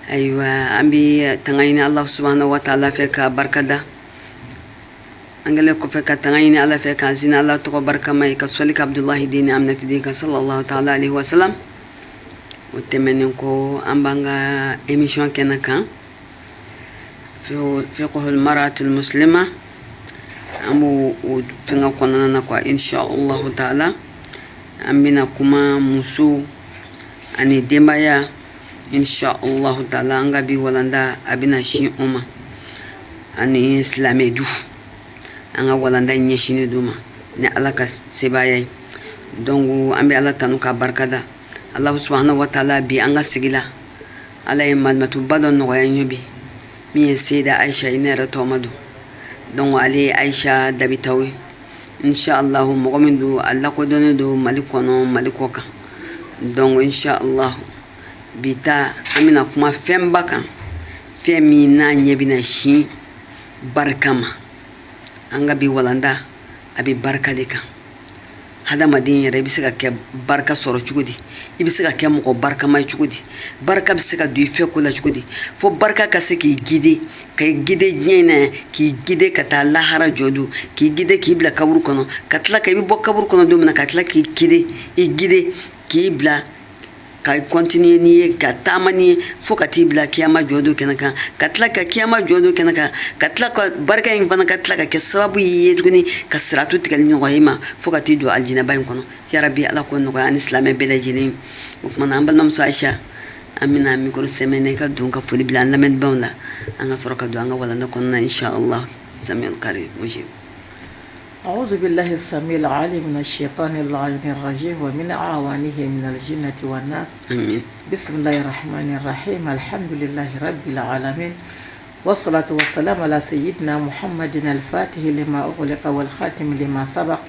أيوة أمبي تنعيني الله سبحانه وتعالى فيك بركة angale ko fe ka tangayni ala fe ka zina ala to barka mai ka solika abdullah dini amnatu dika sallallahu ta'ala alaihi wasallam o temenen ko ambanga emission kenakan fi fiqh al mar'at al muslima amu tunga konana na kwa insha Allah ta'ala ambina kuma musu ani dembaya insha Allah ta'ala anga bi walanda abina shi umma ani islamé du anga walanda nyeshini duma ne alaka sebayay donc ambe ala tanu ka barkada Allah subhanahu wa ta'ala bi anga sigila alay malmatu badon no yanyobi mi sayda Aisha ina rato madu donc ali Aisha dabitawi insha Allah mo gomindu Allah ko done do malikono malikoka donc insha Allah bita amina kuma fembakan femi na nyebina shi barkama anga bi walanda abi barka de kan hada madin yare bi saka ke barka soro chugudi ibi saka ke mo barka mai chugudi barka bi saka du fe ko la chugudi fo barka ka se ki gide kay gide nyene ki gide kata lahara jodu ki gide ki bla kabur kono katla kay bi bo kabur kono do mena katla ki gide i gide ki bla kay continue ni ka tamani fo kati bla kiyama jodo kenaka katla ka kiyama jodo kenaka katla ka barka yin bana katla ka ke sababu yeduguni kasratu tikali no yima fo kati do aljina bayin kono ya rabbi ala ko no an islam be dajini kuma ambal mam so Aisha amina mi ko semene ka don ka fuli bla lamen bawla anga soroka do anga wala na konna insha Allah samiul karim mujib. أعوذ بالله السميع العليم من الشيطان اللعين الرجيم ومن أعوانه من الجنة والناس آمين. بسم الله الرحمن الرحيم الحمد لله رب العالمين والصلاة والسلام على سيدنا محمد الفاتح لما أغلق والخاتم لما سبق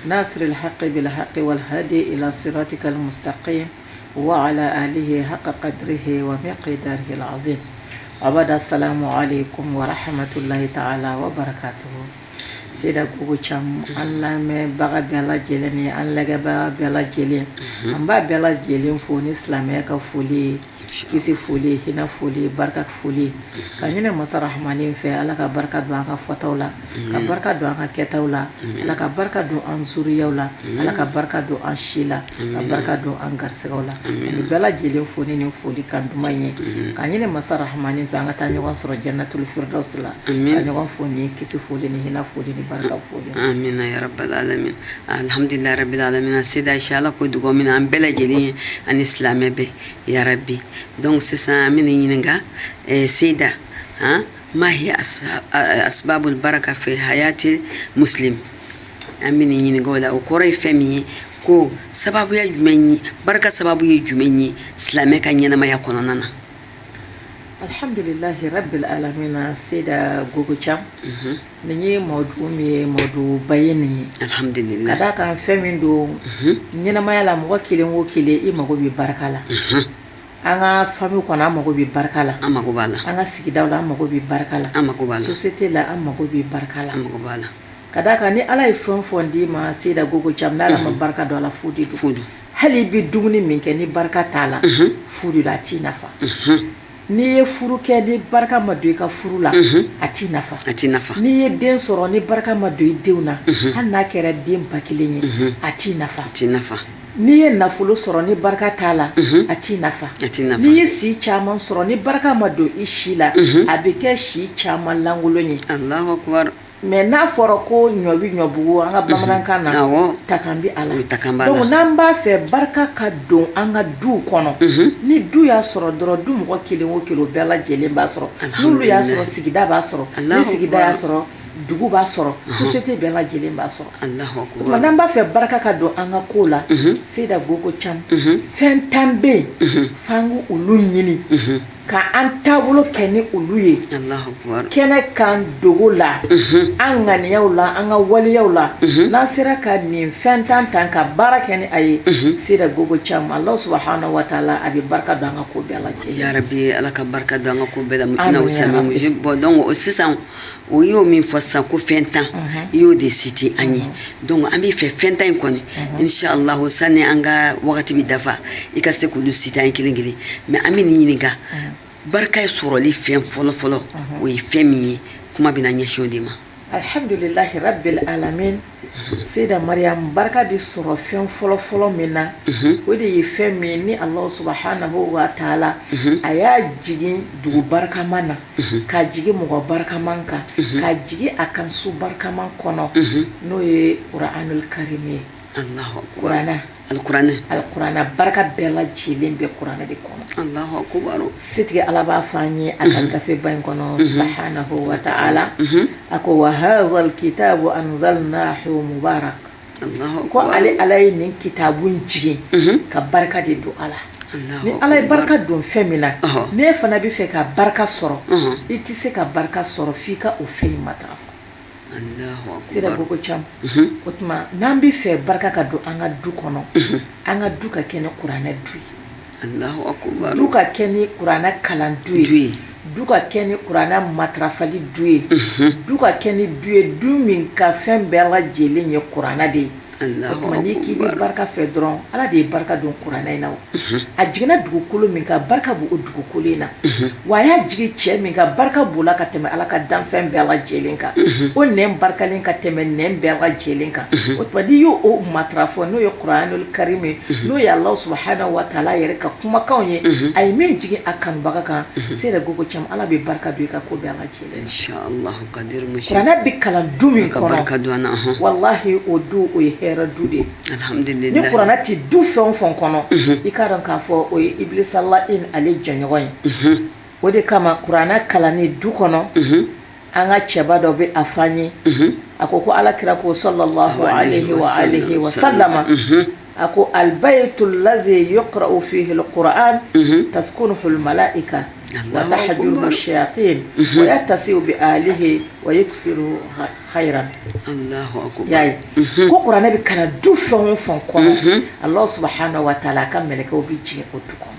ناصر الحق بالحق والهادي إلى صراطك المستقيم وعلى آله حق قدره ومقداره العظيم أبدا السلام عليكم ورحمة الله تعالى وبركاته. Sida gugu cham Allah me baga bela jeleni Allah ga baga bela jeli amba bela jeli foni islamé ka fuli kisi fuli hina fuli barka fuli kanyene masa rahmanin fe Allah ka barka do anga fotawla ka barka do anga ketawla Allah ka barka do an zuriyawla Allah ka barka do an shila ka barka do an garsawla ni bela jeli foni ni fuli kan dumanye kanyene masa rahmanin fe anga tanyo sura jannatul firdaus la kanyo foni kisi fuli ni hina fuli ni barka fuli amin ya rabbal alamin alhamdulillah rabbil alamin sida inshallah ko dugo min an bela jeli an islamé be ya rabbi. Donc c'est ça من ينجا سيدا ما هي أسباب البركة في حياة المسلم أمين ينجا وكوري فمي كو سبب يجمعني بركة سبب يجمعني سلامة كان ينما يكوننا الحمد لله رب العالمين سيدا غوغوچام ني مودو بيني الحمد لله كذا كان فمين دو ينما يلا موكيلين وكيلي إما غوبي بركة anga famille kona amago bi barkala amago bala anga sigidaw la amago bi barkala amago bala société la amago bi barkala amago bala kadaka ni ala ifon fondi ma sida gogo chamna la ma barka do la fudi hali bi dumuni minke ni barka tala fudi la ti nafa ni furu ke ni barka ma do ka furu la ati nafa ni den soro ni barka ma do deuna hanna kera dem pakilenye ati nafa ni ye nafolo soro ni barka tala ati nafa ni ye si chaman soro ni barka ma do ishila abike shi chaman langulo ni Allahu akbar mais na foro ko nyobi nyobu anga bamanan na takambi ala donc namba fe barka ka don anga du kono ni du ya soro doro du mo kelen wo kilo bela jelen ba soro nulu ya soro sigida ba soro ni sigida ya soro dugu ba soro société bela jelen ba soro Allahu akbar namba fe barka ka don anga kola sida gogo cham fentambe fangu ulu nyini ka an tabulo keni uluye Allahu akbar kene kan dogola an ganiyawla an ga waliyawla nasira ka nin fentan tan ka bara keni ayi sida gogo cham Allah subhanahu wa ta'ala abi barka do an ko bela ya rabbi alaka barka do an ko bela na usama mujib bodon o sisan o yo min fossa ko fentan yo de city ani donc ami fe fentan koni inshallah sane anga wakati bi dafa ikase ko do city an kilingili mais ami ni ga barka ye sɔrɔli fɛn fɔlɔ-fɔlɔ o ye fɛn min ye kuma bɛna ɲɛsin o de ma. Alhamdulillahi rabbil alamin. Seyda Mariam barka bi sɔrɔ fɛn fɔlɔ-fɔlɔ min na o de ye fɛn min ni Allah subhanahu wa ta'ala a y'a jigin dugu barikaman na ka jigin mɔgɔ barikaman kan ka jigin a kan su barikaman kɔnɔ n'o ye Qur'anul Karim ye. Allahu Qur'ana Al-Qur'ana barka bɛɛ lajɛlen bɛ Qur'ana de kɔnɔ. Allahu akbar. Setigi Ala b'a fɔ an ye a ka gafe ba in kɔnɔ subhanahu wa ta'ala a ko wa hadhal kitabu anzalnahu mubarak. Ko ale Ala ye nin kitabu in jigin ka barika de don a la. Ni Ala ye barika don fɛn min na ne fana bɛ fɛ ka barika sɔrɔ i tɛ se ka barika sɔrɔ f'i ka o fɛn in matarafa. Sira gogo cam o tuma n'an bɛ fɛ barika ka don an ka du kɔnɔ an ka du ka kɛ ni kuranɛ du ye du ka kɛ ni kuranɛ kalan du ye du ka kɛ ni kuranɛ matarafali du ye du ka kɛ ni du ye du min ka fɛn bɛɛ lajɛlen ye kuranɛ de ye. O tuma n'i k'i bɛ barika fɛ dɔrɔn Ala de ye barika don kuranɛ in na o a jiginna dugukolo min kan barika b'o dugukolo in na wa a y'a jigin cɛ min kan barika b'o la ka tɛmɛ Ala ka danfɛn bɛɛ lajɛlen kan o nɛn barikalen ka tɛmɛ nɛn bɛɛ lajɛlen kan o tuma n'i y'o matarafa n'o ye Qur'anul Karim ye n'o ye Allah subhanahu wa ta'ala yɛrɛ ka kumakanw ye a ye min jigin a kanubaga kan Seyda Gogo Thiam Ala bɛ barika don i ka ko bɛɛ lajɛlen. Inshallah kadir mushi. Kuranɛ bɛ kalan du min kɔnɔ wallahi o du o ye hɛrɛ du de. Alhamdulillah. Ni Kuranɛ ti du fɛn o fɛn kɔnɔ i ka dɔn k'a fɔ o ye Iblisa la'in ale jɛɲɔgɔn ye. O de kama Kuranɛ kalanni du kɔnɔ an ka cɛba dɔ bɛ a fɔ an ye a ko Alakira ko sallallahu alayhi wa alihi wa sallama a ko albaytul lazi yuqra'u fihi al-Qur'an taskunuhu al-mala'ika wa tahjuruhu ash-shayatin wa yattasi'u bi ahlihi wa yuksiru khayran. Allahu akbar. Yayi ko Kuranɛ bɛ kalan du fɛn o fɛn kɔnɔ Allah subhanahu wa ta'ala ka mɛlɛkɛw bɛ jigin o du kɔnɔ.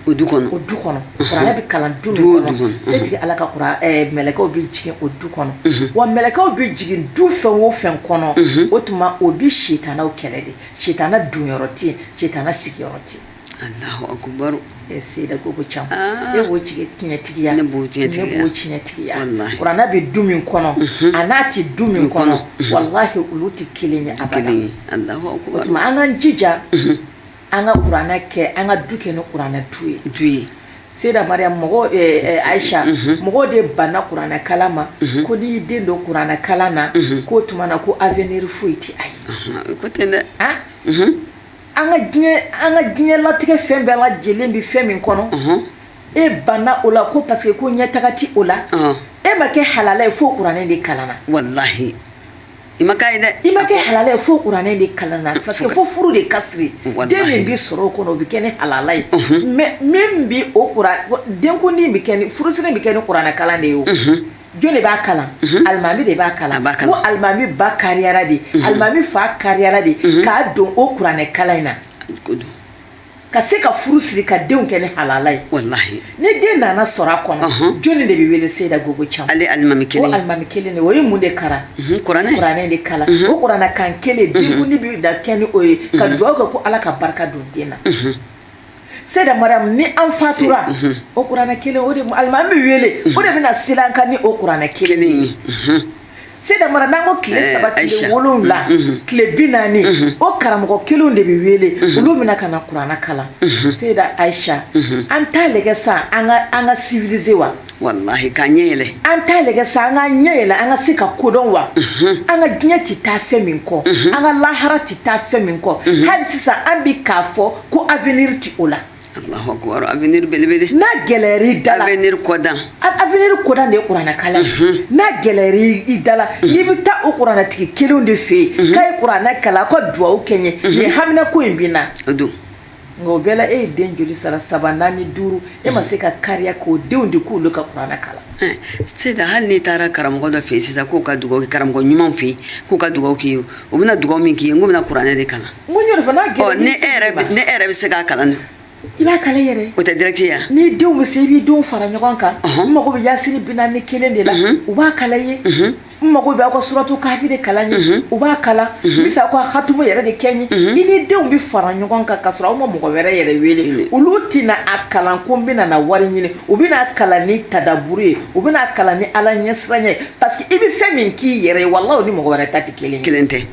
O du kɔnɔ Kuranɛ bɛ kalan du min kɔnɔ setigi Ala ka mɛlɛkɛw bɛ jigin o du kɔnɔ wa mɛlɛkɛw bɛ jigin du fɛn o fɛn kɔnɔ o tuma o bɛ sitanaw kɛlɛ de sitana donyɔrɔ tɛ yen sitana sigiyɔrɔ tɛ yen. Allahu akbar. Seyda Gogo Thiam e b'o tiɲɛtigiya ne b'o tiɲɛtigiya wallahi Kuranɛ bɛ du min kɔnɔ a n'a tɛ du min kɔnɔ wallahi olu tɛ kelen ye abada. Allahu akbar. O tuma an k'an jija an ka Kuranɛ kɛ an ka du kɛ ni Kuranɛ du ye. Seyda Mariam mɔgɔ Aisha mɔgɔ de banna Kuranɛ kalan ma ko n'i y'i den don Kuranɛ kalan na k'o tuma na ko avenir foyi tɛ a ye. Ko ten dɛ. An ka diɲɛ latigɛ fɛn bɛɛ lajɛlen bɛ fɛn min kɔnɔ e banna o la ko parce que ko ɲɛtaga ti o la e ma kɛ halala ye fo Kuranɛ de kalanna. Wallahi i ma kɛ ye dɛ. I ma kɛ halala ye fo Kuranɛ de kalanna parce que fo furu de ka siri den min bɛ sɔrɔ o kɔnɔ o bɛ kɛ ni halala ye mais min bɛ o denkundi bɛ kɛ ni furusiri bɛ kɛ ni Kuranɛ kalan de ye o. Jɔn de b'a kalan alimami de b'a kalan ko alimami ba kariyara de alimami fa kariyara de k'a don o Kuranɛ kalan in na ka se ka furu siri ka denw kɛ ni halala ye. Wallahi ni den nana sɔrɔ a kɔnɔ jɔn de bɛ wele Seyda Gogo Thiam ale alimami kelen o alimami kelen de o ye mun de kalan Kuranɛ de kalan o Kuranɛ kan kelen denkundi bɛ da kɛ ni o ye ka dugawu kɛ ko Ala ka barika don den na. Seyda Mariam ni an fatura o Kuranɛ kelen o de alimami bɛ wele o de bɛna silan kan ni o Kuranɛ kelen ye. Seyda Mariam n'an ko tile 3 tile 7 tile 40 o karamɔgɔ kelenw de bɛ wele olu bɛna ka na Kuranɛ kalan. Seyda Aisha an t'a lajɛ sa an ka civiliser wa. Wallahi k'a ɲɛ yɛlɛ. An t'a lajɛ sa an ka ɲɛ yɛlɛ an ka se ka kodɔn wa. An ka diɲɛ tɛ taa fɛn min kɔ an ka lahara tɛ taa fɛn min kɔ hali sisan an bɛ k'a fɔ ko avenir tɛ o la. Allahu akbar avenir belebele. N'a gɛlɛyar'i da la avenir kɔdan. Avenir kɔdan de ye Kuranɛ kalan ye. N'a gɛlɛyar'i da la n'i bɛ taa o Kuranɛ tigi kelenw de fɛ yen k'a ye Kuranɛ kalan a ka duwawu kɛ n ye nin hamina ko in bɛ na. O don. Nka o bɛɛ la e ye den joli sara 3 4 5 e ma se ka kariya k'o denw de k'olu ka Kuranɛ kalan. Seyda hali n'i taara karamɔgɔ dɔ fɛ yen sisan k'o ka dugawu kɛ karamɔgɔ ɲumanw fɛ yen k'o ka dugawu k'i ye o bɛna dugawu min k'i ye n ko bɛna Kuranɛ de kalan. N ko n y'o de fɔ n'a gɛlɛyara ni e yɛrɛ bɛ se k'a kalan. I b'a kalan yɛrɛ. O tɛ direct ye. Ni denw bɛ se i b'i denw fara ɲɔgɔn kan. N mago bɛ Yasini 41 de la. U b'a kalan ye. mago bɛ aw ka suratu kafi de kalan ye u b'a kalan n bɛ fɛ aw ka khatumu yɛrɛ de kɛ n ye i ni denw bɛ fara ɲɔgɔn kan ka sɔrɔ aw ma mɔgɔ wɛrɛ yɛrɛ wele olu tɛna a kalan ko n bɛna na wari ɲini u bɛna kalan ni tadaburu ye u bɛna kalan ni ala ɲɛsiranya ye parce que i bɛ fɛn min k'i yɛrɛ ye walahi o ni mɔgɔ wɛrɛ ta tɛ kelen ye kelen tɛ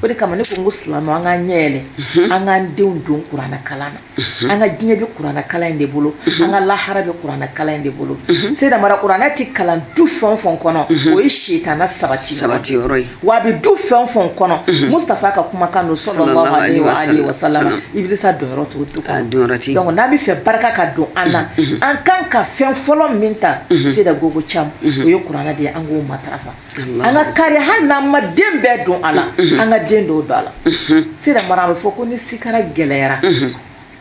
o de kama ne ko n ko silamɛ an k'an ɲɛ yɛlɛ an k'an denw don kuranɛ kalan na an ka diɲɛ bɛ kuranɛ kalan in de bolo an ka lahara bɛ kuranɛ kalan in de bolo seyida mara kuranɛ tɛ kalan du fɛn o fɛn kɔnɔ o ye sitana sabati yɔrɔ ye wa a bɛ du fɛn o fɛn kɔnɔ Mustafa ka kumakan don sallallahu alaihi wa sallam Ibilisa donyɔrɔ t'o du kɔnɔ donc n'an bɛ fɛ barika ka don an na an kan ka fɛn fɔlɔ min ta seyida Gogo Cham o ye kuranɛ de ye an k'o matarafa an ka kari hali n'an ma den bɛɛ don a la an ka den dɔw don a la seyida mara a bɛ fɔ ko ni sikara gɛlɛyara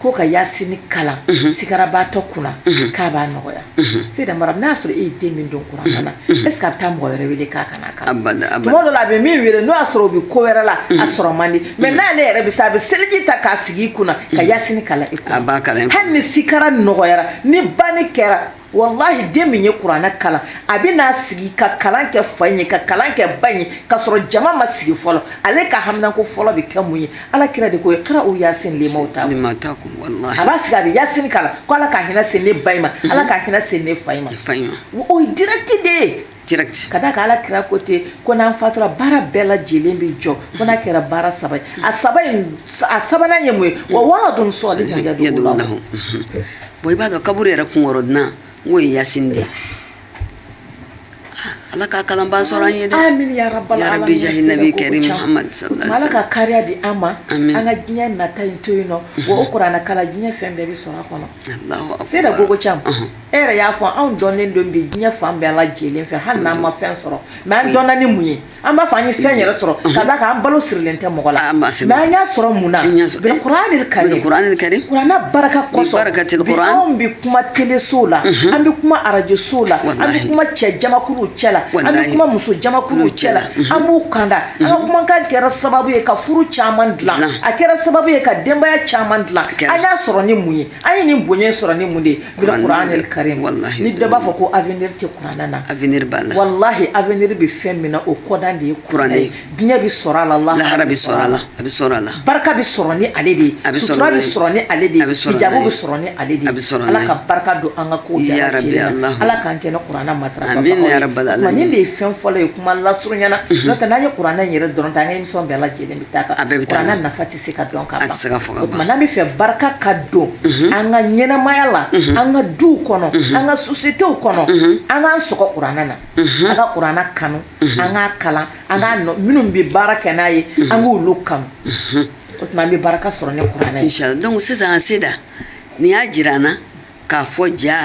ko ka Yasini kalan sikarabaatɔ kunna k'a b'a nɔgɔya seyida mara n'a sɔrɔ e ye den min don kuranɛ na est ce que a bɛ taa mɔgɔ wɛrɛ wele k'a kana kalan tuma dɔ la a bɛ min wele n'o y'a sɔrɔ o bɛ ko wɛrɛ la a sɔrɔ man di mais n'ale yɛrɛ bɛ se a bɛ seliji ta k'a sigi i kunna ka Yasini kalan i kunna hali ni sikara nɔgɔyara ni banni kɛra wallahi den min ye kuranɛ kalan a bɛ n'a sigi ka kalan kɛ fa in ye ka kalan kɛ ba in ye ka sɔrɔ jama ma sigi fɔlɔ ale ka haminako fɔlɔ bɛ kɛ mun ye ala kira de ko ye kira o Yasin lemaw ta wallahi a b'a sigi a bɛ Yasin kalan ko ala ka hinɛ se ne ba in ma ala ka hinɛ se ne fa in ma o ye direct de ye direct ka da ka ala kira ko ten ko n'an fatura baara bɛɛ lajɛlen bɛ jɔ fo n'a kɛra baara saba ye a sabanan ye mun ye wa waladun salihin yad'u lahu bon i b'a dɔn kaburu yɛrɛ kunkɔrɔdina n'o ye Yasin de ala ka kalanba sɔrɔ an ye dɛ amin ya rabbal alamin ya rabbi jahi nabi karim Muhammad sallallahu alaihi ala ka kariya di an ma an ka diɲɛ nata in to yen nɔ wa o kuranɛ kalan diɲɛ fɛn bɛɛ bɛ sɔrɔ a kɔnɔ Allahu akbar seyida Gogo Cham e yɛrɛ y'a fɔ anw dɔnnen don bi diɲɛ fan bɛɛ lajɛlen fɛ hali n'an ma fɛn sɔrɔ mais an dɔnna ni mun ye an b'a fɔ an ye fɛn yɛrɛ sɔrɔ ka da kan an balo sirilen tɛ mɔgɔ la mais an y'a sɔrɔ mun na bil Qur'anil Karim kuranɛ baraka kɔsɔn bi anw bɛ kuma teleso la an bɛ kuma arajoso la an bɛ kuma cɛ jamakuluw cɛ la an bɛ kuma muso jamakuluw cɛ la an b'u kanda an ka kumakan kɛra sababu ye ka furu caman dilan a kɛra sababu ye ka denbaya caman dilan an y'a sɔrɔ ni mun ye an ye nin bonya sɔrɔ ni mun de ye bil Qur'anil Karim ni dɔ b'a fɔ ko avenir tɛ kuranɛ na avenir b'a la wallahi avenir bɛ fɛn min na o kɔdan de ye kuranɛ ye diɲɛ bɛ sɔrɔ a la lahara bɛ sɔrɔ a la a bɛ sɔrɔ a la barika bɛ sɔrɔ ni ale de ye sutura bɛ sɔrɔ ni ale de ye hijabu bɛ sɔrɔ ni ale de ye ala ka barika don an ka kow bɛɛ lajɛlen ala k'an kɛ ni kuranɛ matarafa bagaw ye nin de ye fɛn fɔlɔ ye kuma lasurunyana n'o tɛ n'an ye kuranɛ yɛrɛ dɔrɔn ta an ka émission bɛɛ lajɛlen bɛ taa kan kuranɛ nafa tɛ se ka dɔn ka ban o tuma n'an bɛ fɛ barika ka don an ka ɲɛnamaya la an ka duw kɔnɔ an ka sociétéw kɔnɔ an k'an sɔgɔ kuranɛ na an ka kuranɛ kanu an k'a kalan an k'a minnu bɛ baara kɛ n'a ye an k'olu kanu o tuma an bɛ baraka sɔrɔ ni kuranɛ ye inshallah donc sisan seda ni y'a jira an na k'a fɔ ja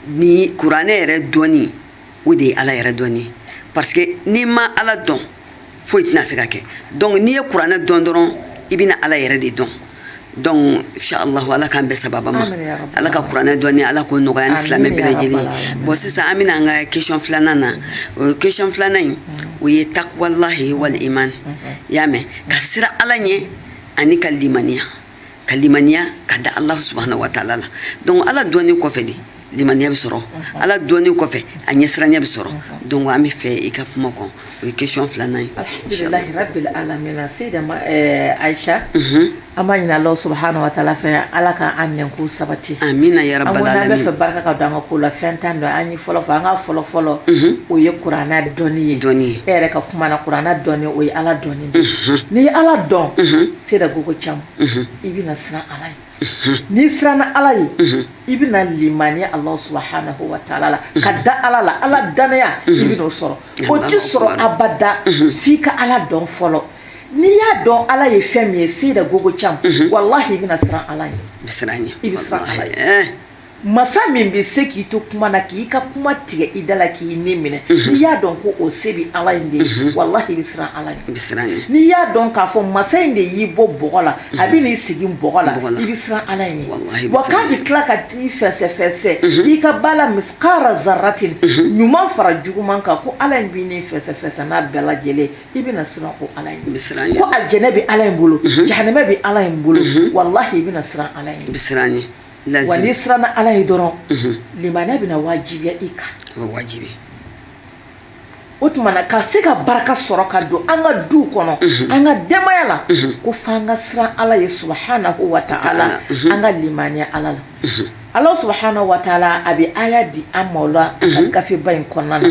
ni kuranɛ yɛrɛ dɔnni o de ye ala yɛrɛ dɔnni parce que n'i ma ala dɔn foyi tɛna se ka kɛ donc n'i ye kuranɛ dɔn dɔrɔn i bɛna ala yɛrɛ de dɔn donc inshallah ala k'an bɛɛ sababa ma ala ka kuranɛ dɔnni ala k'o nɔgɔya ni silamɛ bɛɛ lajɛlen bon sisan an bɛna an ka question filanan na o question filanan in o ye taqwallahi wal iman y'a mɛn ka siran ala ɲɛ ani ka limaniya ka da ala subhanahu wa ta'ala la donc ala dɔnni kɔfɛ de limaniya bɛ sɔrɔ ala dɔnni kɔfɛ a ɲɛsiranya bɛ sɔrɔ donc an bɛ fɛ i ka kuma kɔn o ye question filanan ye alhamdulilahi rabbil alamin seyida Aisha an b'a ɲini ala subhanahu wa ta'ala fɛ ala ka an nɛnku sabati amina ya rabbal alamin an bɛ fɛ barika ka don an ka ko la fɛn t'an dɔn an ye fɔlɔ fɔ an ka fɔlɔ fɔlɔ o ye kuranɛ dɔnni ye e yɛrɛ ka kuma na kuranɛ dɔnni o ye ala dɔnni de n'i ye ala dɔn seyida Gogo Cham i bɛna siran ala ye n'i siranna ala ye i bɛna limaniya ala subhanahu wa ta'ala la ka da ala la ala danaya i bɛna o sɔrɔ o tɛ sɔrɔ abada f'i ka ala dɔn fɔlɔ n'i y'a dɔn ala ye fɛn min ye seyida Gogo Cham wallahi i bɛna siran ala ye i bɛ siran ala ye masa min bɛ se k'i to kuma na k'i ka kuma tigɛ i da la k'i ne minɛ n'i y'a dɔn ko o se bɛ ala in de ye wallahi i bɛ siran ala ye n'i y'a dɔn k'a fɔ masa in de y'i bɔ bɔgɔ la a bɛ n'i sigi bɔgɔ la i bɛ siran ala in ye wa k'a bɛ tila ka t'i fɛsɛfɛsɛ i ka ba la miskara zaratin ɲuman fara juguman kan ko ala in b'i ni fɛsɛfɛsɛ n'a bɛɛ lajɛlen i bɛna siran o ala in ko aljɛnɛ bɛ ala in bolo jahanama bɛ ala in bolo wallahi i bɛna siran ala in ye wa n'i siranna ala ye dɔrɔn limaniya bɛna wajibiya i kan o tumana ka se ka baraka sɔrɔ ka don an ka du kɔnɔ an ka denbaya la ko f'an ka siran Ala ye subhanahu wa ta'ala an ka limaniya Ala la Allah subhanahu wa ta'ala a bɛ aya di an ma o la a ka gafeba in kɔnɔna na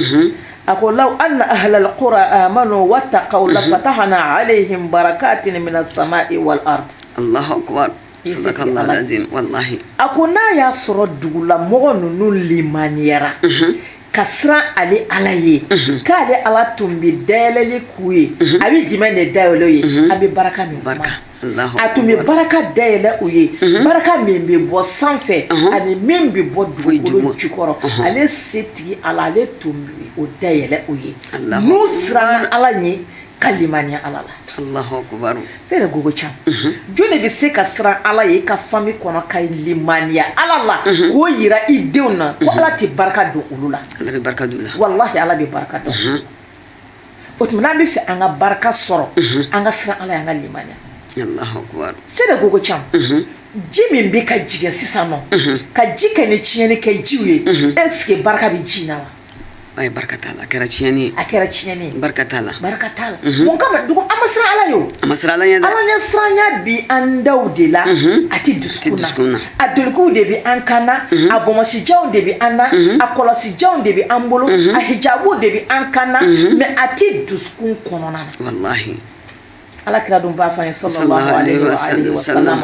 a ko law anna ahlal qura amanu wattaqaw la fatahna alayhim barakatin minas sama'i wal ard. Allahu akbar. Sadakallahu alazim wallahi. A ko n'a y'a sɔrɔ dugulamɔgɔ ninnu limaniyara ka siran ale Ala ye k'ale Ala tun bɛ dayɛlɛli k'u ye a bɛ jumɛn de dayɛlɛ ye a bɛ baraka min kuma a tun bɛ baraka dayɛlɛ u ye baraka min bɛ bɔ sanfɛ ani min bɛ bɔ dugukolo jukɔrɔ ale setigi Ala ale tun bɛ o dayɛlɛ u ye n'u siranna Ala ɲɛ ka limaniya Ala la. Allahu akbar. C'est le gogo cham. Joni bi se ka siran Ala ye ka fami kɔnɔ ka limaniya Ala la ko yira i denw na ko Ala ti baraka don olu la. Ala bɛ baraka don la. Wallahi Ala bɛ baraka don. O tuma n'an bɛ fɛ an ka baraka sɔrɔ an ka siran Ala ye an ka limaniya. Allahu akbar. C'est le gogo cham. Ji min bɛ ka jigin sisan nɔ ka ji kɛ ni tiɲɛni kɛ jiw ye est-ce que baraka bɛ ji in na wa? Ay baraka tala kɛra tiɲɛni a kɛra tiɲɛni baraka tala mun kama dugu an ma siran Ala ye o a ma siran Ala ɲɛ dɛ Ala ɲɛ siranya bi an daw de la a ti dusukun na a dolikuw de bi an kan na a bɔnmɔsijanw de bi an na a kɔlɔsijanw de bi an bolo a hijabuw de bi an kan na mais a ti dusukun kɔnɔna na wallahi Ala kira dun b'a fɔ an ye sallallahu alaihi wa alihi wa sallam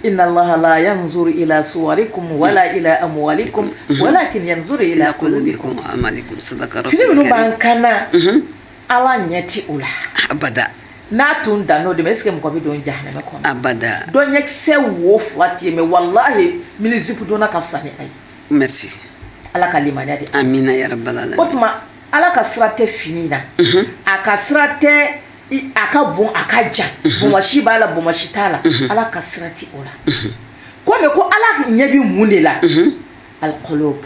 inna Allaha la yanzuru ila suwarikum wala ila amwalikum walakin yanzuru ila qulubikum wa amalikum sadaka fini minnu b'an kan na Ala ɲɛ ti o la abada n'a tun dan n'o de ma est-ce que mɔgɔ bɛ don jahanama kɔnɔ abada dɔ ɲɛkisɛ wo fila ti ye mais wallahi mini zipu donna ka fisa ni a ye merci Ala ka limaniya di amina ya rabbal alamin o tuma Ala ka sira tɛ fini na a ka sira tɛ a ka bon a ka jan bɔnmɔsi b'a la bɔnmɔsi t'a la Ala ka sira ti o la komi ko Ala ɲɛ bɛ mun de la alqulub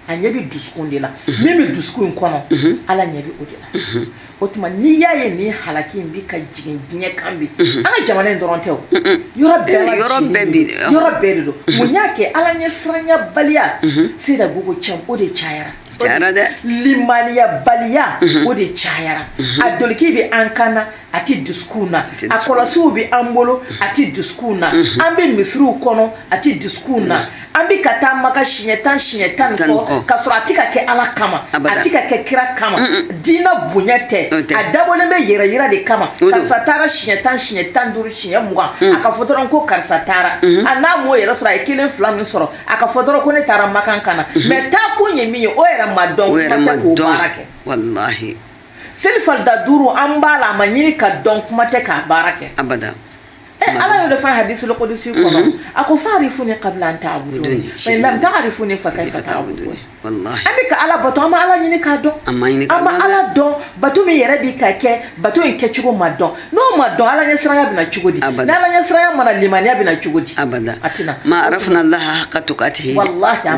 a ɲɛ bɛ dusukun de la min bɛ dusukun in kɔnɔ Ala ɲɛ bɛ o de la o tuma n'i y'a ye nin halaki in bi ka jigin diɲɛ kan bi an ka jamana in dɔrɔn tɛ o yɔrɔ bɛɛ de don mun y'a kɛ Ala ɲɛ siranya baliya sera gogo cam o de cayara limaniya baliya o de cayara a doliki bɛ an kan na a ti dusukun na a kɔlɔsiw bɛ an bolo a ti dusukun na an bɛ misiriw kɔnɔ a ti dusukun na an bɛ ka taa Maka siɲɛ tan fɔ ka sɔrɔ a ti ka kɛ Ala kama a ti ka kɛ kira kama diinɛ bonya tɛ a dabɔlen bɛ yɛrɛ yira de kama karisa taara siɲɛ 10 siɲɛ 15 siɲɛ 20 a ka fɔ dɔrɔn ko karisa taara a n'a m'o yɛrɛ sɔrɔ a ye 1 2 min sɔrɔ a ka fɔ dɔrɔn ko ne taara Maka kana mais taa kun ye min ye o yɛrɛ ma dɔn kuma tɛ k'o baara kɛ wallahi selifalda 5 an b'a la a ma ɲini ka dɔn kuma tɛ k'a baara kɛ abada Ala y'o de fɔ hadisul qudsi kɔnɔ a ko fa'rifuni qabla an ta'buduni fa in lam ta'rifuni fa kayfa ta'buduni wallahi an bɛ ka Ala bato an ma Ala ɲini k'a dɔn an ma Ala dɔn bato min yɛrɛ bi ka kɛ bato in kɛcogo ma dɔn n'o ma dɔn Ala ɲɛ siranya bɛna cogo di ni Ala ɲɛ siranya mana limaniya bɛna cogo di abada a tɛna ma arafna Allah haqqa tuqatihi wallahi an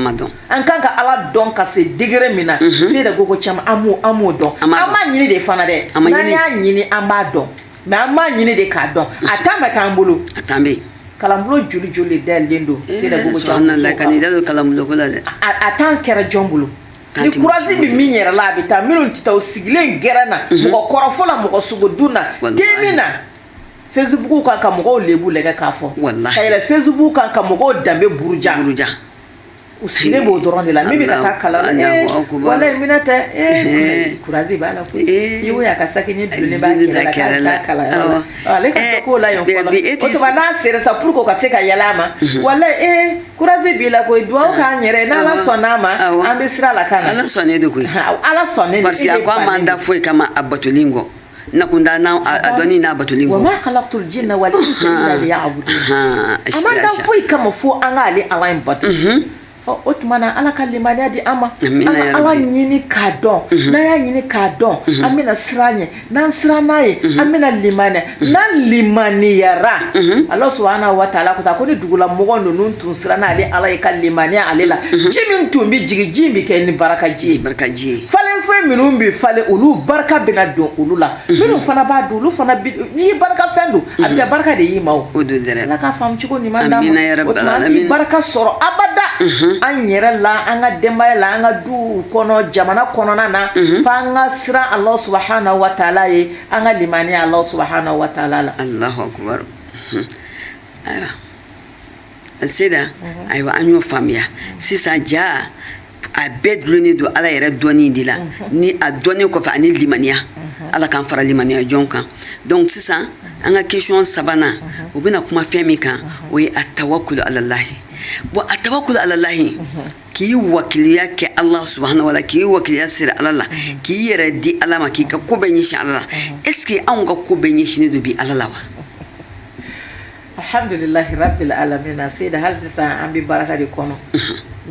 ma dɔn an kan ka Ala dɔn ka se degré min na sai da gogo caman an m'o dɔn an ma ɲini de fana dɛ n'an y'a ɲini an b'a dɔn mais an b'a ɲini de k'a dɔn a ta ma k'an bolo a tan bɛ kalanbolo joli de dayɛlɛlen don sai da gogo subhanallah kan i da don kalanbolo ko la dɛ a tan kɛra jɔn bolo ni courage bɛ min yɛrɛ la a bɛ taa minnu tɛ taa o sigilen gɛrɛ na mɔgɔ kɔrɔfɔ la mɔgɔ sugodun na den na Facebook kan ka mɔgɔw lebu lɛgɛ k'a fɔ ka yɛlɛ Facebook kan ka mɔgɔw danbe buruja u sigilen b'o dɔrɔn de la min bɛ ka taa kalan walayi minɛ tɛ courage b'a la koyi i y'o y'a ka sakini dunnen b'a kɛrɛ la k'a taa kalanyɔrɔ la ale ka to k'o la yen fɔlɔ o tuma n'a sera sa pour que o ka se ka yɛlɛ a ma walayi courage b'i la koyi duwawu k'an yɛrɛ n'Ala sɔnn'a ma an bɛ sira la ka na Ala sɔnnen de koyi Ala sɔnnen parce que a ko an m'an da foyi kama a batolen kɔ nakunda a dɔnni n'a batolen kɔ wa ma khalaqtul jinna wal insa illa liya'budun a ma da foyi kama fo an ka ale Ala in bato o tuma na Ala ka limaniya di an ma an ka Ala ɲini k'a dɔn n'an y'a ɲini k'a dɔn an bɛna siran ɲɛ n'an siran n'a ye an bɛna limaniya n'an limaniyara Allah subhanahu wa ta'ala ko ko ni dugulamɔgɔ ninnu tun siran n'ale Ala ye ka limaniya ale la ji min tun bɛ jigin ji in bɛ kɛ ni barakaji ye barakaji ye falen foyi fɛn minnu bɛ falen olu barika bɛna don olu la minnu fana b'a dun olu fana n'i ye barika fɛn don a bɛ kɛ barika de y'i ma o Ala k'a faamu cogo ɲuman d'a ma o tuma an ti barika sɔrɔ abada an yɛrɛ la an ka denbaya la an ka du kɔnɔ jamana kɔnɔna na f'an ka siran Ala subahanahu wa taala ye an ka limaniya Ala subahanahu wa taala la Allahu akbar Seda ayiwa an y'o faamuya sisan ja a bɛɛ dulonnen don Ala yɛrɛ dɔnni de la ni a dɔnni kɔfɛ ani limaniya Ala k'an fara limaniya jɔn kan donc sisan an ka question sabanan o bɛna kuma fɛn min kan o ye a tawakkul ala Allah bon a tawakkul ala Allah k'i wakiliya kɛ Allah subhanahu wa ta'ala k'i wakiliya siri Ala la k'i yɛrɛ di Ala ma k'i ka ko bɛɛ ɲɛsin Ala la est ce que anw ka ko bɛɛ ɲɛsinnen don bi Ala la wa alhamdulillahi rabbil alamin Seyda hali sisan an bɛ baraka de kɔnɔ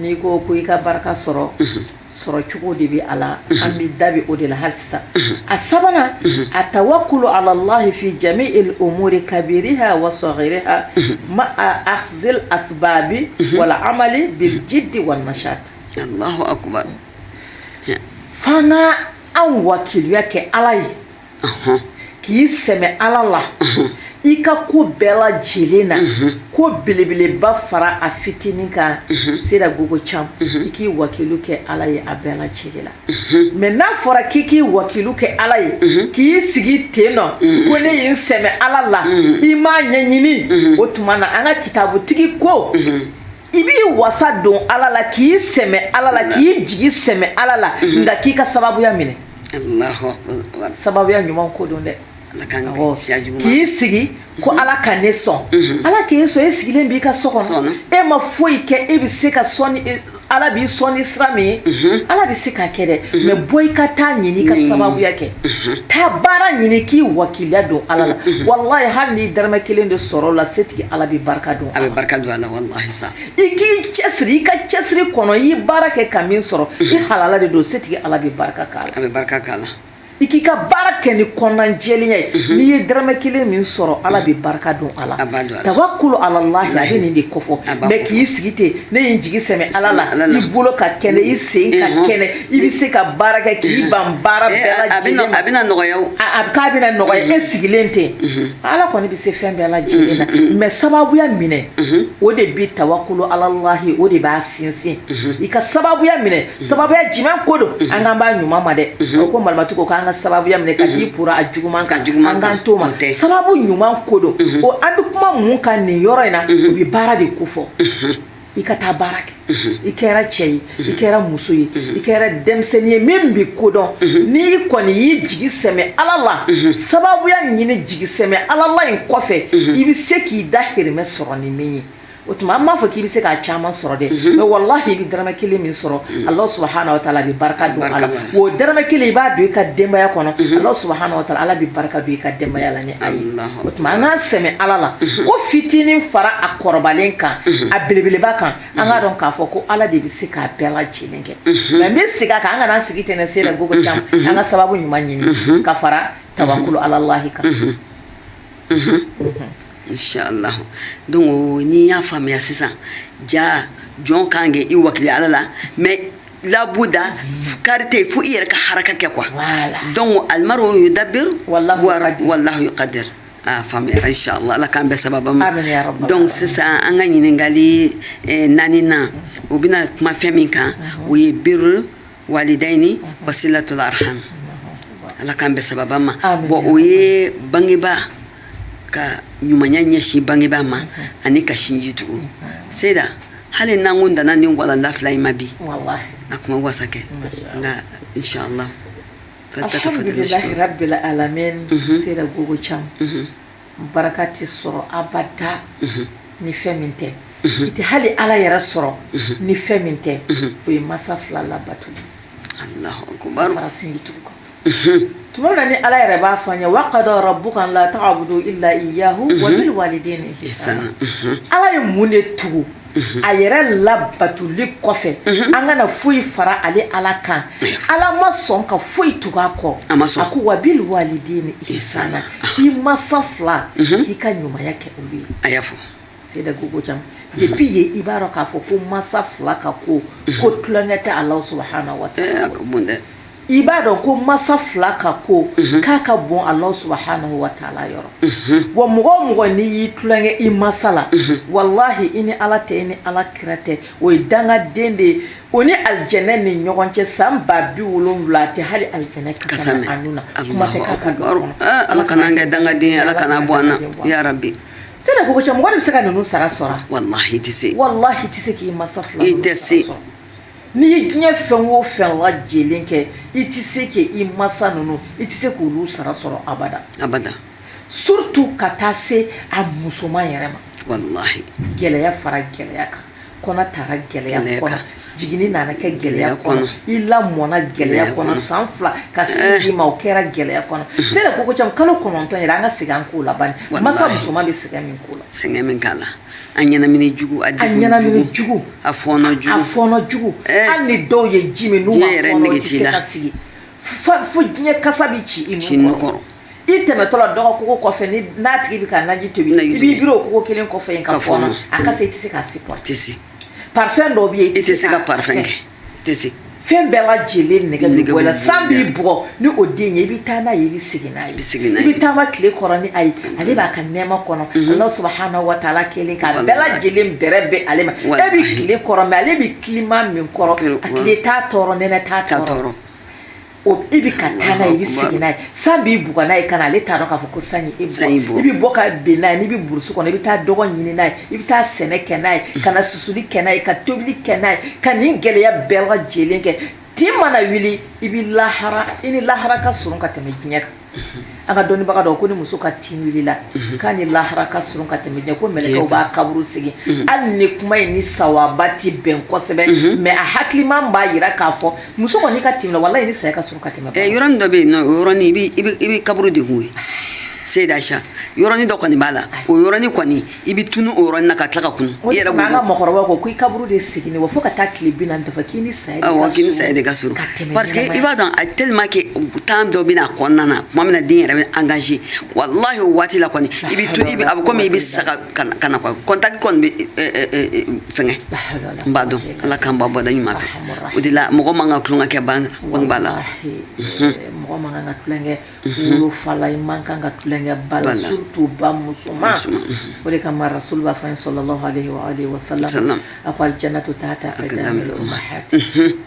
n'i ko ko i ka baraka sɔrɔ cogo de bɛ Ala an bɛ dabi o de la hali sisan a sabanan a tawakkulu ala Allah fi jami'il umuri kabiriha wa saghiriha ma akhzil asbabi wal amali bil jiddi wan nashat Allahu akbar fana an wakiliya kɛ Ala ye k'i sɛmɛ Ala la i ka ko bɛɛ lajɛlen na ko belebeleba fara a fitinin kan Seyda Gogo Thiam i k'i wakilu kɛ Ala ye a bɛɛ lajɛlen la mais n'a fɔra k'i wakilu kɛ Ala ye k'i sigi ten nɔ ko ne ye n sɛmɛ Ala la i m'a ɲɛɲini o tuma na an ka kitabutigi ko i b'i wasa don Ala la k'i sɛmɛ Ala la k'i jigi sɛmɛ Ala la nka k'i ka sababuya minɛ Allahu akbar sababuya ɲuman ko don dɛ k'i sigi ko Ala ka ne sɔn Ala k'e sɔn e sigilen b'i ka so kɔnɔ e ma foyi kɛ e bɛ se ka sɔn Ala b'i sɔn ni sira min ye Ala bɛ se k'a kɛ dɛ mais bɔ i ka taa ɲini ka sababuya kɛ taa baara ɲini k'i wakiliya don Ala la wallahi hali n'i dɔrɔmɛ kelen de sɔrɔ o la setigi Ala bɛ barika don a bɛ barika don a la wallahi sa i k'i cɛsiri i ka cɛsiri kɔnɔ i ye baara kɛ ka min sɔrɔ i halala de don setigi Ala bɛ barika k'a la a bɛ barika k'a la i k'i ka baara kɛ ni kɔnɔna jɛlenya ye n'i ye dɔrɔmɛ kelen min sɔrɔ Ala bɛ barika don a la tawakkulu ala Allah a bɛ nin de kofɔ mais k'i sigi ten ne ye n jigi sɛmɛ Ala la i bolo ka kɛnɛ i sen ka kɛnɛ i bɛ se ka baara kɛ k'i ban baara bɛɛ lajɛlen ma a bɛna nɔgɔya o k'a bɛna nɔgɔya e sigilen ten Ala kɔni bɛ se fɛn bɛɛ lajɛlen na mais sababuya minɛ o de bɛ tawakkulu ala Allah o de b'a sinsin i ka sababuya minɛ sababuya jumɛn ko don an k'an b'a ɲuman ma dɛ o ko malimatu ko k'an ka sababuya minɛ ka di pura a juguman kan an k'an to ma sababu ɲuman ko don o an bɛ kuma mun kan nin yɔrɔ in na o bɛ baara de ko fɔ i ka taa baara kɛ i kɛra cɛ ye i kɛra muso ye i kɛra denmisɛnnin ye min bɛ kodɔn n'i kɔni y'i jigi sɛmɛ Ala la sababuya ɲini jigi sɛmɛ Ala la in kɔfɛ i bɛ se k'i da hirimɛ sɔrɔ ni min ye o tuma an b'a fɔ k'i bɛ se k'a caman sɔrɔ dɛ mais wallahi i bɛ dɔrɔmɛ kelen min sɔrɔ Allah subhanahu wa ta'ala bɛ barika don a la o dɔrɔmɛ kelen i b'a don i ka denbaya kɔnɔ Allah subhanahu wa ta'ala Ala bɛ barika don i ka denbaya la ni a ye o tuma an k'an sɛmɛ Ala la ko fitinin fara a kɔrɔbalen kan a belebeleba kan an k'a dɔn k'a fɔ ko Ala de bɛ se k'a bɛɛ lajɛlen kɛ mais n bɛ segin a kan an kana an sigi ten dɛ Seyda Gogo Thiam an ka sababu ɲuman ɲini ka fara tawakkulu ala Allah kan Inshallah donc ni y'a faamuya sisan ja jɔn kan kɛ i wakili Ala la mais labuda karite fo i yɛrɛ ka haraka kɛ quoi donc almaru yudabbir wallahu yuqaddir a faamuya inshallah Ala k'an bɛɛ sababa ma donc sisan an ka ɲininkali naani nan o bɛna kuma fɛn min kan o ye birru walidaini wasilatul arham Ala k'an bɛɛ sababa ma bon o ye bangeba ka ɲumanya ɲɛsin bangebaa ma ani ka sinji tugu Seyda hali n'an ko dana ni walanda fila in ma bi a kuma wasa kɛ nka inshallah alhamdulillahi rabbil alamin Seyda Gogo Thiam baraka tɛ sɔrɔ abada ni fɛn min tɛ i tɛ hali Ala yɛrɛ sɔrɔ ni fɛn min tɛ o ye masa fila labatuli Allahu akbar fara sinji tugu kan tuma ni Ala yɛrɛ b'a fɔ an ye wa qada rabbuka la ta'budu illa iyyahu wa bil walidayni ihsana Ala ye mun de tugu a yɛrɛ labatuli kɔfɛ an kana foyi fara ale Ala kan Ala ma sɔn ka foyi tugu a kɔ a ko wa bil walidayni ihsana k'i masa fila k'i ka ɲumanya kɛ olu ye a y'a fɔ Seyda Gogo Thiam depuis ye i b'a dɔn k'a fɔ ko masa fila ka ko tulonkɛ tɛ Allah subhanahu wa ta'ala i b'a dɔn ko masa fila ka ko k'a ka bon Allah subhanahu wa ta'ala yɔrɔ wa mɔgɔ o mɔgɔ n'i y'i tulonkɛ i masa la wallahi i ni Ala tɛ i ni Ala kira tɛ o ye dangaden de ye o ni aljɛnɛ ni ɲɔgɔn cɛ san 70,000 tɛ hali aljɛnɛ kasa na anu na kuma tɛ k'a ka don Ala kana an kɛ dangaden Ala kana bɔ an na ya rabbi c'est de ko cɛ mɔgɔ de bɛ se ka ninnu sara sɔrɔ wallahi tɛ se wallahi tɛ se k'i masa fila i tɛ se n'i ye diɲɛ fɛn o fɛn lajɛlen kɛ i tɛ se k'i masa ninnu i tɛ se k'olu sara sɔrɔ abada surtout ka taa se a musoman yɛrɛ ma wallahi gɛlɛya fara gɛlɛya kan kɔnɔ taara gɛlɛya kɔnɔ jigini nana kɛ gɛlɛya kɔnɔ i lamɔna gɛlɛya kɔnɔ san 2 ka se ma o kɛra gɛlɛya kɔnɔ c'est de ko caman kalo 9 yɛrɛ an ka segin an ko la bani masa musoman bɛ sɛgɛn min ko la sɛgɛn min k'a la a ɲɛnamini jugu a ɲɛnamini jugu a fɔɔnɔ jugu hali ni dɔw ye ji min n'u ma fɔɔnɔ o tɛ se ka sigi fo diɲɛ kasa bɛ ci i nun kɔrɔ i tɛmɛtɔ la dɔgɔkoko kɔfɛ ni n'a tigi bɛ ka naji tobi i b'i biri o koko kelen kɔfɛ yen ka fɔɔnɔ a kasa i tɛ se ka supporter parfum dɔ bɛ yen i tɛ se ka parfum kɛ i tɛ se fɛn bɛɛ lajɛlen nɛgɛ bɛ bɔ la san b'i bugɔ ni o den ye i bɛ taa n'a ye i bɛ segin n'a ye i bɛ taama tile kɔrɔ ni a ye ale b'a ka nɛɛma kɔnɔ Allah subhanahu wa ta'ala kelen k'a bɛɛ lajɛlen bɛrɛ bɛ ale ma e bɛ tile kɔrɔ mais ale bɛ climat min kɔrɔ a tile t'a tɔɔrɔ nɛnɛ t'a tɔɔrɔ o i bɛ ka taa n'a ye i bɛ segin n'a ye san b'i bugɔ n'a ye ka na ale t'a dɔn k'a fɔ ko san ye e bugɔ i bɛ bɔ ka ben n'a ye n'i bɛ burusi kɔnɔ i bɛ taa dɔgɔ ɲini n'a ye i bɛ taa sɛnɛ kɛ n'a ye ka na susuli kɛ n'a ye ka tobili kɛ n'a ye ka nin gɛlɛya bɛɛ lajɛlen kɛ tin mana wuli i bɛ lahara i ni lahara ka surun ka tɛmɛ diɲɛ kan an ka dɔnnibaga dɔ ko ni muso ka tin wulila k'a ni lahara ka surun ka tɛmɛ diɲɛ ko mɛlɛkɛw b'a kaburu segin hali ni kuma in ni sawaba ti bɛn kosɛbɛ mais a hakiliman b'a jira k'a fɔ muso kɔni ka tin la wallahi ni saya ka surun ka tɛmɛ yɔrɔnin dɔ bɛ yen nɔ o yɔrɔnin i bɛ kaburu de kun ye Seyda Aisha yɔrɔnin dɔ kɔni b'a la o yɔrɔnin kɔni i bɛ tunu o yɔrɔnin na ka tila ka kunu i yɛrɛ bolo an ka mɔgɔkɔrɔba ko i kaburu de segin wa fo ka taa tile 40 k'i ni saya de ka surun parce que i b'a dɔn a tellement que temps dɔ bɛ na a kɔnɔna na tuma min na den yɛrɛ bɛ engagé wallahi o waati la kɔni i bɛ a bɛ komi i bɛ saga ka na quoi contact kɔni bɛ fɛngɛ n b'a dɔn Ala k'an bɔ bɔda ɲuman fɛ o de la mɔgɔ man ka tulonkɛ kɛ bangebaa la mɔgɔ man kan ka tulonkɛ wolofa la i man kan ka tulonkɛ bala surtout ba musoman o de kama rasul b'a fɔ an ye sallallahu alaihi wa sallam a ko aljannatu tahta aqdamil ummahat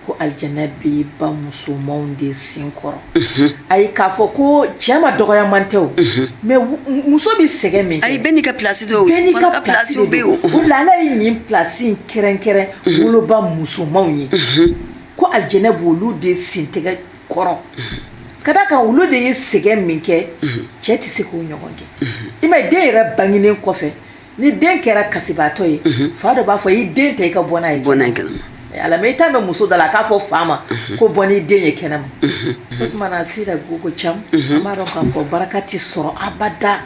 ko aljanna bɛ ba musomanw de sen kɔrɔ ayi k'a fɔ ko cɛ ma dɔgɔyaman tɛ o mais muso bɛ sɛgɛn min kɛ ayi bɛɛ n'i ka place do bɛɛ n'i ka place bɛ yen o de la Ala ye nin place in kɛrɛnkɛrɛn woloba musomanw ye ko aljanna b'olu de sen tɛgɛ kɔrɔ ka da kan olu de ye sɛgɛn min kɛ cɛ tɛ se k'o ɲɔgɔn kɛ i ma den yɛrɛ bangenen kɔfɛ ni den kɛra kasibaatɔ ye fa dɔ b'a fɔ i den ta i ka bɔ n'a ye kɛnɛma alama i t'a mɛn muso da la a k'a fɔ fa ma ko bɔ n'i den ye kɛnɛma o tuma na Seyda gogo cam an b'a dɔn k'a fɔ baraka tɛ sɔrɔ abada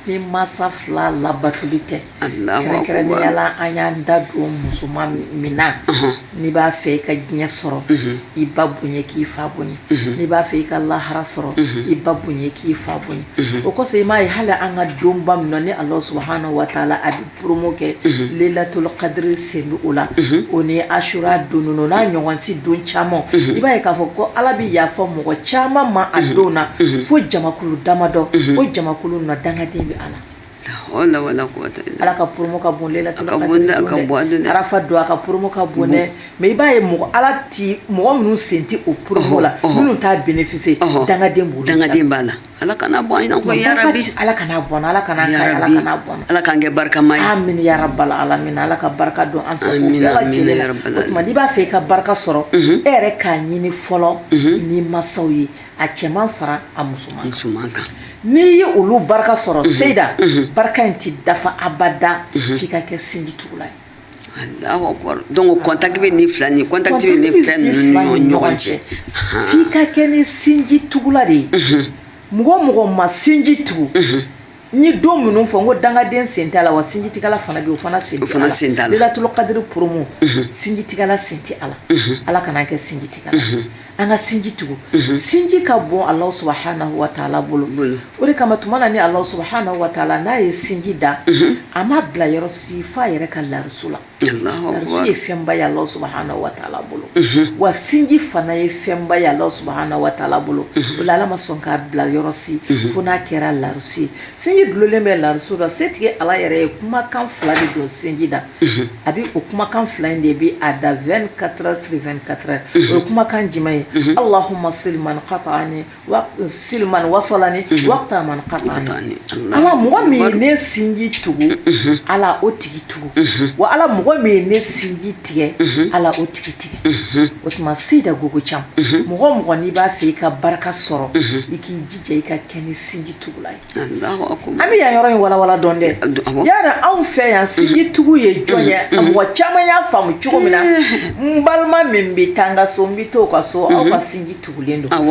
ni masa fila labatuli tɛ kɛrɛnkɛrɛnnenya la an y'an da don musoman min na n'i b'a fɛ i ka diɲɛ sɔrɔ i ba bonya k'i fa bonya n'i b'a fɛ i ka lahara sɔrɔ i ba bonya k'i fa bonya o kɔsɔn i m'a ye hali an ka donba min na ni Allah subhanahu wa ta'ala a bɛ promo kɛ Lailatul Qadr sen bɛ o la o ni Ashura don ninnu n'a ɲɔgɔn si don caman i b'a ye k'a fɔ ko Ala bɛ yafa mɔgɔ caman ma a don na fo jamakulu damadɔ o jamakulu na dangaden bɛ Ala Ala ka promo ka bon Lailatul Qadr Arafa don a ka promo ka bon dɛ mais i b'a ye mɔgɔ Ala ti mɔgɔ minnu sen tɛ o promo la minnu t'a bénéficier dangaden b'o dangaden b'a la Ala kana bɔ an na ko ya rabbi Ala kana bɔ Ala kana Ala kana bɔ Ala k'an kɛ barikama ye amin ya rabbal alamin Ala ka barika don an fɛ o tuma n'i b'a fɛ i ka barika sɔrɔ e yɛrɛ k'a ɲini fɔlɔ ni masaw ye a cɛman fara a musoman kan n'i ye olu barika sɔrɔ Seyda barika in ti dafa abada f'i ka kɛ sinjitugula ye Allahu akbar donc contact bɛ ni fila ni contact bɛ ni fila ninnu ni ɲɔgɔn cɛ f'i ka kɛ ni sinjitugula de ye mɔgɔ ma sinji tugu n ye don minnu fɔ n ko dangaden sen t'a la wa sinjitigala fana bɛ o fana sen t'a la Lailatul Qadr promo sinjitigala sen tɛ Ala Ala kana kɛ sinjitigala an ka sinji tugu sinji ka bon Allah subhanahu wa ta'ala bolo o de kama tuma na ni Allah subhanahu wa ta'ala n'a ye sinji da a ma bila yɔrɔ si fa yɛrɛ ka larusu la larusu ye fɛnba ye Allah subhanahu wa ta'ala bolo wa sinji fana ye fɛnba ye Allah subhanahu wa ta'ala bolo o la Ala ma sɔn k'a bila yɔrɔ si fo n'a kɛra larusu ye sinji dulolen bɛ larusu la setigi Ala yɛrɛ ye kumakan 2 de don sinji da a bi o kumakan 2 in de bi a da 24 heures sur 24 heures o ye kumakan jumɛn ye Allahumma silman qata'ani wa silman wasalani waqta man qata'ani Ala mɔgɔ min ne sinji tugu Ala o tigi tugu wa Ala mɔgɔ min ne sinji tigɛ Ala o tigi tigɛ o tuma sida gogo cam mɔgɔ n'i b'a fɛ i ka baraka sɔrɔ i k'i jija i ka kɛ ni sinji tugula ye Allahu akbar an bɛ yan yɔrɔ in walawala dɔn dɛ yara anw fɛ yan sinji tugu ye jɔn ye mɔgɔ caman y'a faamu cogo min na n balima min bɛ taa n ka so n bɛ t'o ka so aw ka sinji tugulen don